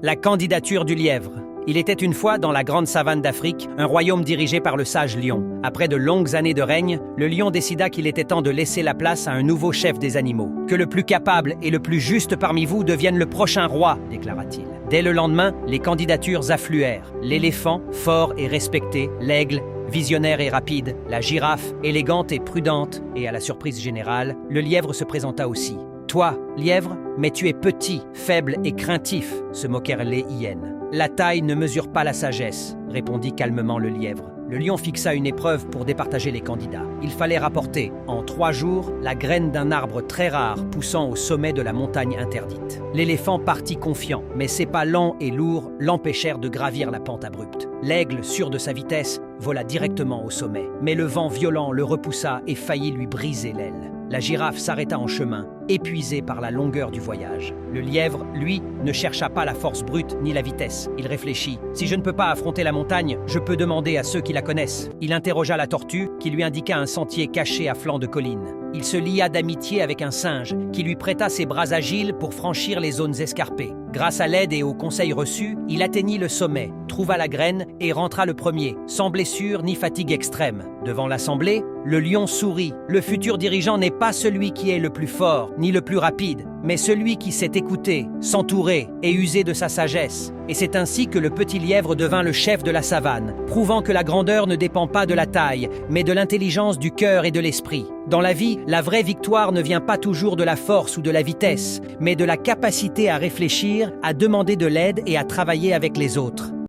La candidature du lièvre. Il était une fois, dans la grande savane d'Afrique, un royaume dirigé par le sage lion. Après de longues années de règne, le lion décida qu'il était temps de laisser la place à un nouveau chef des animaux. « Que le plus capable et le plus juste parmi vous devienne le prochain roi », déclara-t-il. Dès le lendemain, les candidatures affluèrent. L'éléphant, fort et respecté, l'aigle, visionnaire et rapide, la girafe, élégante et prudente, et à la surprise générale, le lièvre se présenta aussi. « Toi, lièvre, mais tu es petit, faible et craintif », se moquèrent les hyènes. « La taille ne mesure pas la sagesse », répondit calmement le lièvre. Le lion fixa une épreuve pour départager les candidats. Il fallait rapporter, en 3 jours, la graine d'un arbre très rare poussant au sommet de la montagne interdite. L'éléphant partit confiant, mais ses pas lents et lourds l'empêchèrent de gravir la pente abrupte. L'aigle, sûr de sa vitesse, vola directement au sommet. Mais le vent violent le repoussa et faillit lui briser l'aile. La girafe s'arrêta en chemin, épuisée par la longueur du voyage. Le lièvre, lui, ne chercha pas la force brute ni la vitesse. Il réfléchit. « Si je ne peux pas affronter la montagne, je peux demander à ceux qui la connaissent. » Il interrogea la tortue, qui lui indiqua un sentier caché à flanc de colline. Il se lia d'amitié avec un singe, qui lui prêta ses bras agiles pour franchir les zones escarpées. Grâce à l'aide et aux conseils reçus, il atteignit le sommet, trouva la graine et rentra le premier, sans blessure ni fatigue extrême. Devant l'assemblée, le lion sourit. Le futur dirigeant n'est pas celui qui est le plus fort, ni le plus rapide, mais celui qui sait écouter, s'entourer et user de sa sagesse. Et c'est ainsi que le petit lièvre devint le chef de la savane, prouvant que la grandeur ne dépend pas de la taille, mais de l'intelligence du cœur et de l'esprit. Dans la vie, la vraie victoire ne vient pas toujours de la force ou de la vitesse, mais de la capacité à réfléchir, à demander de l'aide et à travailler avec les autres.